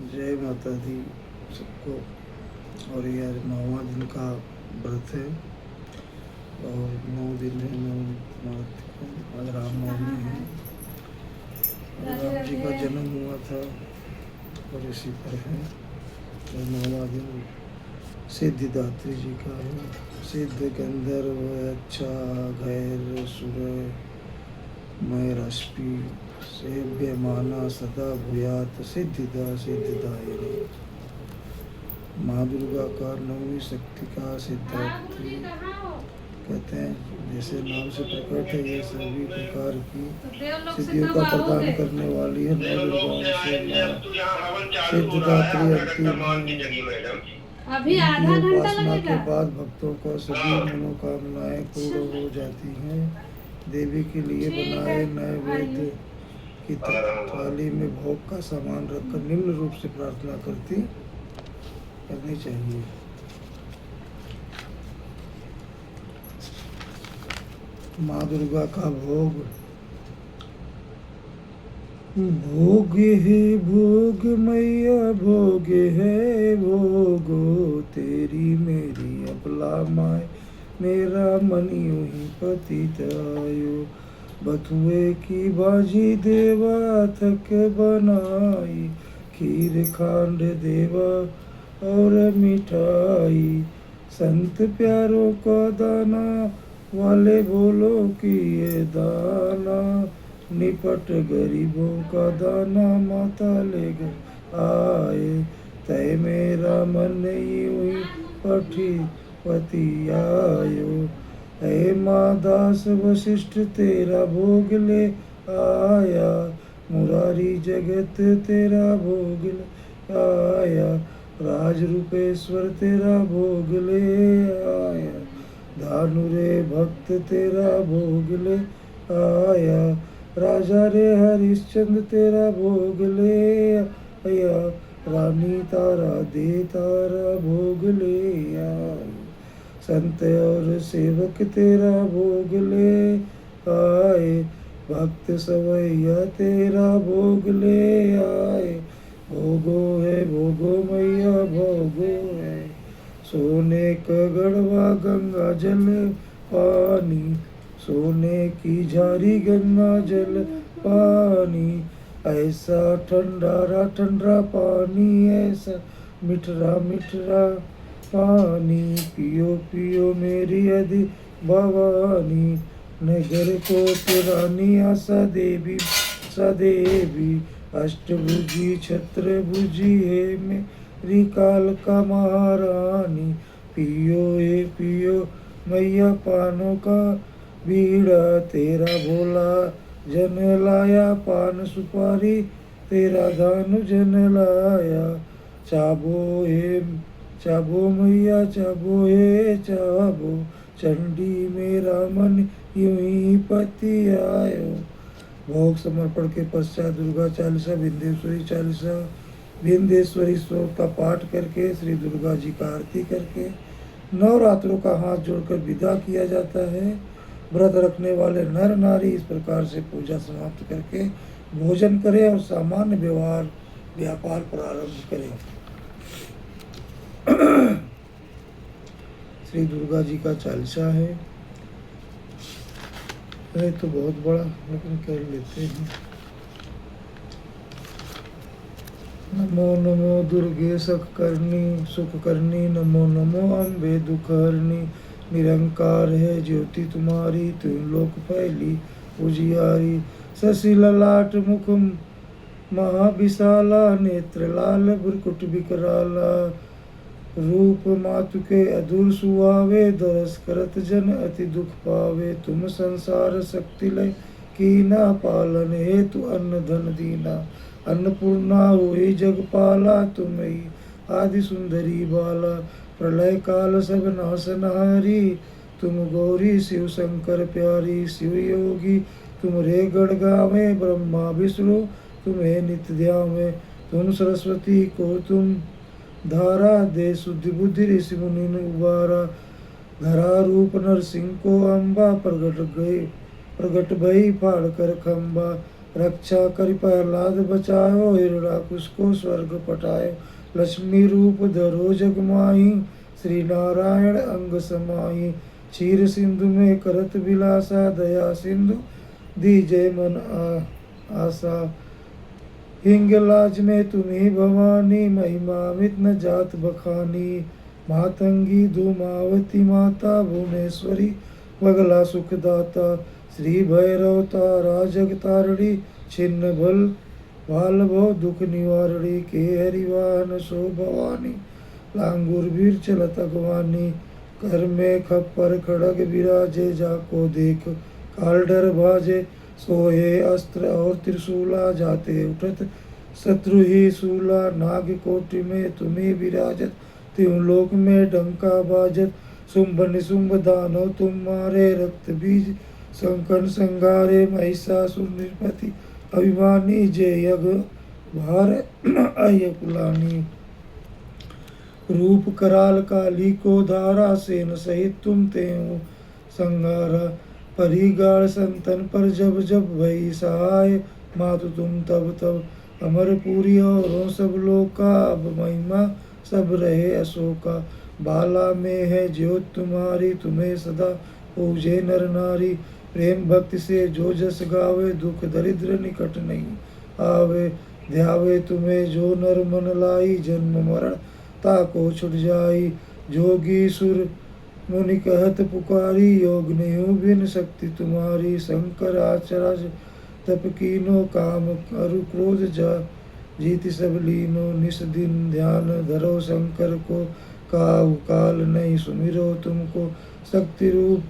जय माता दी सबको। और ये आज 9वां दिन का व्रत है और 9 दिन है 9 आज रामनवमी है। राम जी का जन्म हुआ था और इसी पर है। और 9वां दिन सिद्धिदात्री जी का है। सिद्ध गंधर्व अच्छा गैर सुर मैं रश्मि सेव्यमाना सदा भूयात सिद्धिदा सिद्धिदायिनी। माँ दुर्गा का नवमी शक्ति का सिद्धात्री कहते हैं। जैसे नाम से प्रकट है, ये सभी प्रकार की सिद्धियों का प्रदान करने वाली है। नौ दुर्गाओं से सिद्धिदात्री अभी आधा घंटा उपासना लगेगा। के बाद भक्तों को सभी मनोकामनाएं पूर्ण हो जाती हैं। देवी के लिए बनाए नैवेद्य की थाली में भोग का सामान रखकर निम्न रूप से प्रार्थना करनी चाहिए। माँ दुर्गा का भोग। भोग है भोग मैया भोग है भोगो तेरी मेरी अबला माए मेरा मन यूं ही पतित आयो। बथुए की भाजी देवा थक बनाई खीर खांड देवा और मिठाई। संत प्यारों का दाना वाले बोलो कि ये दाना निपट गरीबों का दाना माता ले आए। तय मेरा मन यूं ही पति आयो। हे माँ दास वशिष्ठ तेरा भोग ले आया। मुरारी जगत तेरा भोग ले आया। राज रूपेश्वर तेरा भोग ले आया। धानुरे भक्त तेरा भोग ले आया। राजा रे हरिश्चंद्र तेरा भोग ले आया। रानी तारा दे तारा भोग ले आया। संत और सेवक तेरा भोग ले आए। भक्त सवैया तेरा भोग ले आए। भोगो है भोगो मैया भोगो है। सोने का गढ़वा गंगा जल पानी सोने की झारी गंगा जल पानी। ऐसा ठंडा पानी ऐसा मिठरा मिठरा पानी। पियो पियो मेरी यदि भवानी। नगर को पुरानी आशा देवी सदेवी। अष्टभुजी छत्रभुजी है मेरी कालका महारानी। पियो ए पियो मैया पानों का बीड़ा तेरा भोला जन लाया। पान सुपारी तेरा दान जन लाया। चाबो मैया चाबो हे चाबो। चंडी मेरा मन यूं ही पति आयो। भोग समर्पण के पश्चात दुर्गा चालीसा विंध्येश्वरी चालीसा विंध्येश्वरी श्लोक का पाठ करके श्री दुर्गा जी का आरती करके नवरात्रों का हाथ जोड़कर विदा किया जाता है। व्रत रखने वाले नर नारी इस प्रकार से पूजा समाप्त करके भोजन करें और सामान्य व्यापार प्रारंभ करें। श्री दुर्गा जी का चालीसा है तो बहुत बड़ा, लेकिन कर लेते हैं। नमो नमो दुर्गे सुख करनी नमो नमो अम्बे दुख हरनी। निरंकार है ज्योति तुम्हारी तुम लोक फैली उजियारी। शशि ललाट मुख महाविशाला नेत्र लाल भ्रुकुट विकराला। रूप मातु के अधुर सुहावे दरस करत जन अति दुख पावे। तुम संसार शक्ति लय कीना पालन हेतु अन्न धन दीना। अन्नपूर्णा होई जगपाला तुम ही आदि सुंदरी बाला। प्रलय काल सब नाशनहारी तुम गौरी शिव शंकर प्यारी। शिव योगी तुम रे गण गावे ब्रह्मा विष्णु तुम्हें नित्य ध्यावे। तुम सरस्वती को तुम धारा दे शुद्धि बुद्धि ऋषि मुनि उबारा। धरा रूप नरसिंह को अम्बा प्रगट भई फाड़ कर खम्बा। रक्षा कर प्रहलाद बचायो, हिरणाकुश को स्वर्ग पटायो। लक्ष्मी रूप धरो जग माही, श्री नारायण अंग समाही। क्षीर सिंधु में करत विलासा, दया सिंधु दीजय मन आशा। हिंगलाज में तुम्ही भवानी, महिमा मित न जात बखानी। मातंगी धूमावती माता, भुवनेश्वरी बगला सुखदाता। श्री भैरव तारा जगतारणी, छिन्न भल भाल भव दुख निवारणी। के हरिवाहन सो भवानी, लांगुर वीर चलत अगवानी। कर में खप्पर खड़ग विराजे, जाको देख काल डर भाजे। सोहे अस्त्र और त्रिशूला, जाते उठत शत्रु ही सूला। नाग कोटि में तुम्हें विराजत, त्यों लोक में डंका बाजत। शुंभ निशुंभ दानव तुम मारे, रक्त बीज संकन संगारे। महिषासुर नृपति अभिमानी, जय यज्ञ भार अयकुलानी। रूप कराल काली को धारा, सेन सहित तुम तेऊ संगारा। परिगाल संतन पर जब जब, भई सहाय मातु तुम तब तब। अमरपुरी और सब लोका, अब महिमा सब रहे अशोका। बाला में है ज्योत तुम्हारी, तुम्हें सदा पूजे नर नारी। प्रेम भक्ति से जो जस गावे, दुख दरिद्र निकट नहीं आवे। ध्यावे तुम्हें जो नर मन लाई, जन्म मरण ताको छुट जाई। जोगी सुर मुनि कहत पुकारी, योग नहीं बिन शक्ति तुम्हारी। शंकर आचरज तप कीनो, काम करु क्रोध जा जीति सब लीनो। निस दिन ध्यान धरो शंकर को, काहु काल नहीं सुमिरो तुमको। शक्ति रूप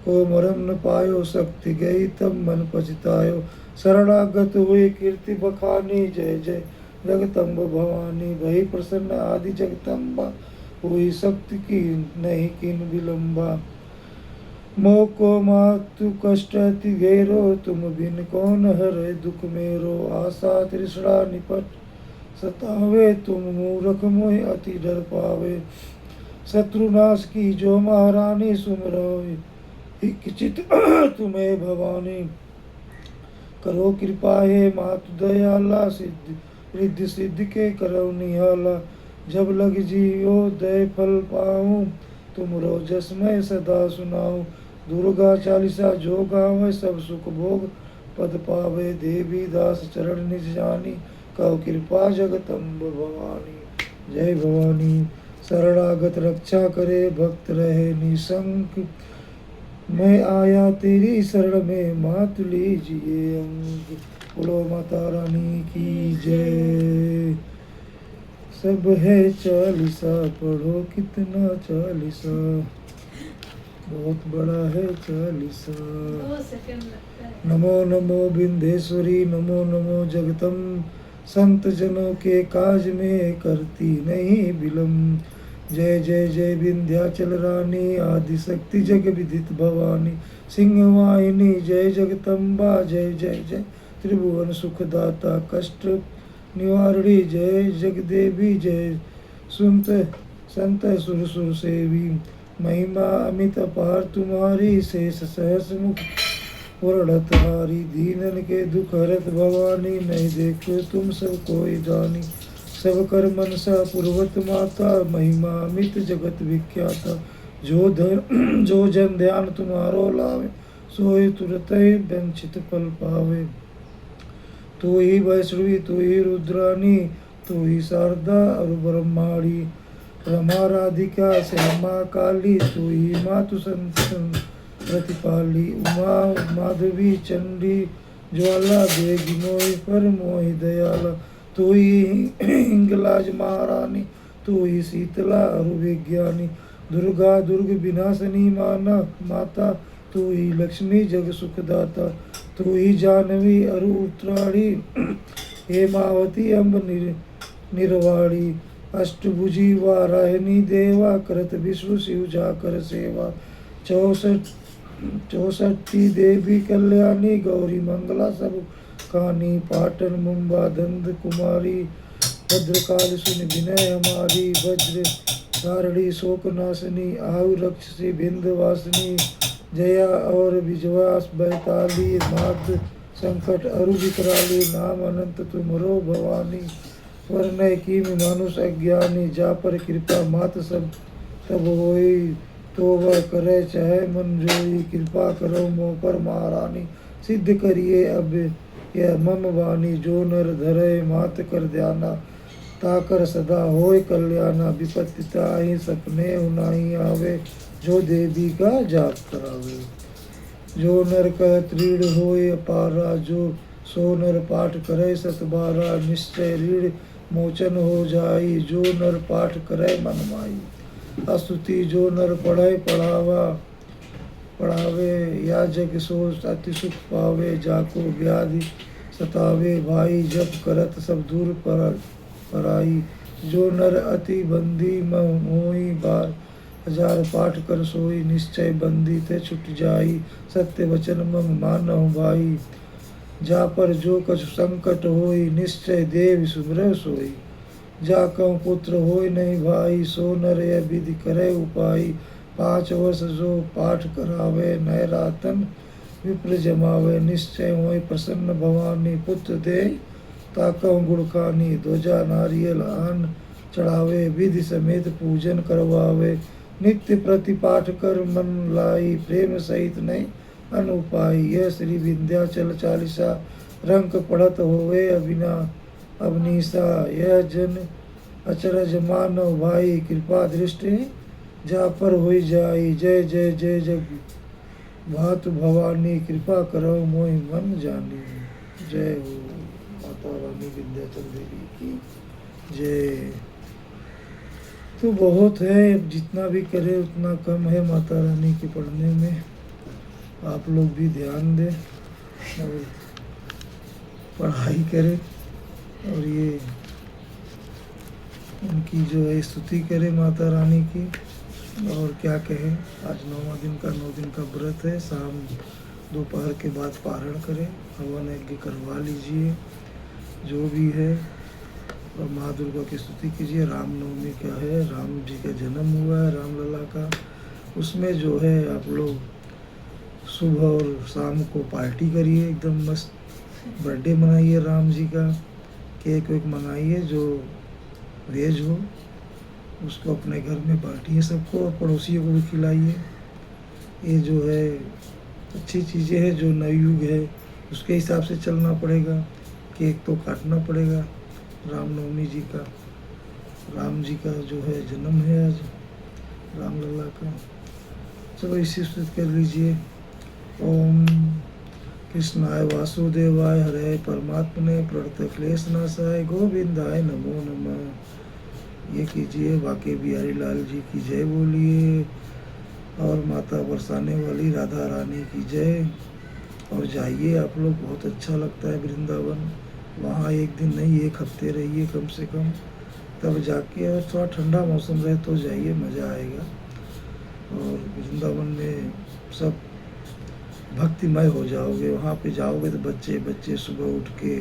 को मरम न पायो, शक्ति गई तब मन पछतायो। शरणागत हुए कीर्ति बखानी, जय जय जगदम्ब भवानी। भई प्रसन्न आदि जगदम्बा, हुई शक्ति की नहीं किन विलंबा। मोको मातु कष्ट अति घेरो, तुम बिन कौन हरे दुख मेरो। आशा तृष्णा निपट सतावे, तुम मूर्ख मोहि अति डर पावे। शत्रुनाश की जो महारानी, सुमरो इच्छित तुम्हें भवानी। करो कृपा हे मातु दयाला, सिद्ध रिद्धि सिद्धि के करो निहाला। जब लग जियो दय फल पाऊं, तुमरो जस मैं सदा सुनाऊं। दुर्गा चालीसा जो गावे, सब सुख भोग पद पावे। देवी दास चरण निज जानी, कहो कृपा जगदम्ब भवानी। जय भवानी। शरणागत रक्षा करे, भक्त रहे निशंक। मैं आया तेरी शरण में, मातु लीजिए अंग। बोलो माता रानी की जय। सब है चालीसा, पढ़ो कितना चालीसा, बहुत बड़ा है चालीसा। नमो नमो बिंदेश्वरी, नमो नमो जगतम। संत जनों के काज में करती नहीं विलम्ब। जय जय जय विंध्याचल रानी, आदि शक्ति जग विदित भवानी। सिंहवाहिनी जय जगदम्बा, जय जय जय त्रिभुवन सुखदाता। कष्ट निवारणी जय जगदेवी, जय सुनत संत सुर सुर सेवी। महिमा अमित अपार तुम्हारी, शेष सहस मुख वर्णत हारी। दीनन के दुख हरत भवानी, नहीं देखो तुम सब कोई जानी। सब कर मनसा पूर्वत माता, महिमा अमित जगत विख्याता। जो जन ध्यान तुम्हारो लावे, सोई तुरत ही वंचित फल पावे। तू ही वैष्णवी, तू ही रुद्रानी, तू ही शारदा और ब्रह्माणी। रमा राधिका श्यामा काली, तू ही मातु संत प्रतिपाली। उमा माधवी चंडी ज्वाला, देगी मोहि पर मोहि दयाला। तू ही हिंगलाज महारानी, तू ही शीतला और विज्ञानी। दुर्गा दुर्ग विनाशनी माना माता, तू ही लक्ष्मी जग सुखदाता। तू ही जानवी अरु उत्तराणी, हेमावती अम्ब निर्वाणी। अष्टभुजी वाराहिनी देवा, करत विश्व शिव जाकर सेवा। 64 देवी कल्याणी, गौरी मंगला सब कानी। पाटन मुंबा दंद कुमारी, भद्रकाल सुन विनय हमारी। वज्र धारणी शोकनाशनी, आयु रक्षसी भिंदवासिनी। जया और विजवास बैताली, नाद संकट अरु विकराली, नाम अनंत तुमरो भवानी। वरनय कीम मानुष अज्ञानी, जा पर कृपा मात सब तब होई। तो वह करे चाहे मन जोई, कृपा करो मोह पर महारानी। सिद्ध करिए अब यह मम वाणी, जो नर धरे मात कर ध्याना। ताकर सदा होय कल्याणा, विपत्ति ताहि सपने उनाही आवे। जो देवी का जाप करावे, जो नर कह त्रीण होय अपारा। जो सो नर पाठ करे सत बारा, निश्चय ऋण मोचन हो जाई। जो नर पाठ करे मन माई, स्तुति जो नर पढ़े पढ़ावे। या जग सो अति सुख पावे, जाको व्याधि सतावे भाई। जब करत सब दूर पराई, जो नर अति बंदी मोही। बार हजार पाठ कर सोई, निश्चय बंदी ते छुट जाई। सत्य वचन मम मानहु भाई, जा पर जो कछु संकट होई। निश्चय देव सुमरव सोई, जा कहूँ पुत्र होय नहीं भाई। सो नर यह विधि करे उपाय, 5 वर्ष जो पाठ करावे। नय रातन विप्र जमावे, निश्चय होय प्रसन्न भवानी। पुत्र दे ताकहु गुणखानी, ध्वजा नारियल आन चढ़ावे। विधि समेत पूजन करवावे, नित्य प्रति पाठ कर मन लाई। प्रेम सहित नहीं अनुपाई, यह श्री विंध्याचल चालीसा। रंक पढ़त होवे अबनीसा, यह जन अचरज मानव भाई। कृपा दृष्टि जा पर होई जाई, जय जय जय जग भातु भवानी। कृपा करो मोहि मन जानी, जय हो माता रानी विंध्याचल देवी की जय। तो बहुत है, अब जितना भी करे उतना कम है माता रानी के पढ़ने में। आप लोग भी ध्यान दें और पढ़ाई करें, और ये उनकी जो है स्तुति करें माता रानी की। और क्या कहें, आज 9वां दिन का 9 दिन का व्रत है। शाम दोपहर के बाद पारण करें, हवन यज्ञ करवा लीजिए जो भी है, और माँ दुर्गा की स्तुति कीजिए। रामनवमी क्या है, राम जी का जन्म हुआ है, रामलला का। उसमें जो है आप लोग सुबह और शाम को पार्टी करिए, एकदम मस्त बर्थडे मनाइए राम जी का। केक वेक मंगाइए जो वेज हो, उसको अपने घर में बांटिए सबको, और पड़ोसियों को भी खिलाइए। ये जो है अच्छी चीज़ें हैं, जो नवयुग है उसके हिसाब से चलना पड़ेगा। केक तो काटना पड़ेगा रामनवमी जी का। राम जी का जो है जन्म है आज, रामलला का। चलो इसी स्तुति कर लीजिए। ओम कृष्णाय वासुदेवाय हरे परमात्मने प्रणत क्लेशनाशाय गोविंदाय नमो नमः। ये कीजिए, बाकी बिहारी लाल जी की जय बोलिए, और माता बरसाने वाली राधा रानी की जय। और जाइए आप लोग, बहुत अच्छा लगता है वृंदावन। वहाँ एक दिन नहीं 1 हफ्ते रहिए कम से कम, तब जाके। और थोड़ा ठंडा मौसम रहे तो जाइए, मज़ा आएगा। और वृंदावन में सब भक्तिमय हो जाओगे। वहाँ पे जाओगे तो बच्चे सुबह उठ के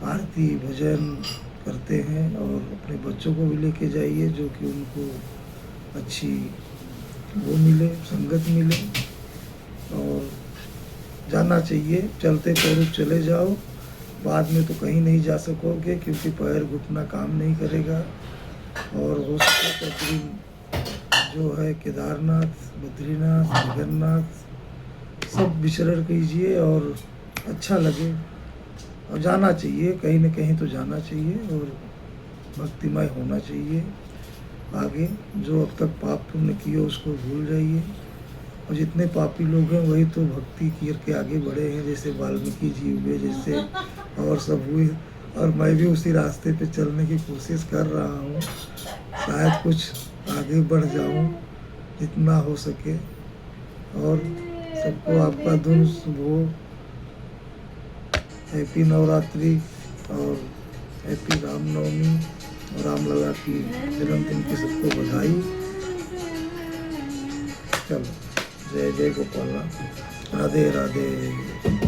आरती भजन करते हैं, और अपने बच्चों को भी लेके जाइए, जो कि उनको अच्छी वो मिले, संगत मिले। और जाना चाहिए, चलते पैरों चले जाओ। बाद में तो कहीं नहीं जा सकोगे, क्योंकि पैर घुटना काम नहीं करेगा। और हो सके तो जो है केदारनाथ, बद्रीनाथ, जगन्नाथ सब विचरण कीजिए, और अच्छा लगे। और जाना चाहिए, कहीं न कहीं तो जाना चाहिए, और भक्तिमय होना चाहिए। आगे जो अब तक पाप पुण्य किए उसको भूल जाइए। और जितने पापी लोग हैं वही तो भक्ति करके आगे बढ़े हैं, जैसे वाल्मीकि जी हुए, जैसे और सब हुए। और मैं भी उसी रास्ते पे चलने की कोशिश कर रहा हूँ, शायद कुछ आगे बढ़ जाऊँ जितना हो सके। और सबको आपका दिन शुभ हो। हैप्पी नवरात्रि और हैप्पी रामनवमी और रामलला की जन्मदिन की सबको बधाई। चलो, जय जय गोपाल, राधे राधे।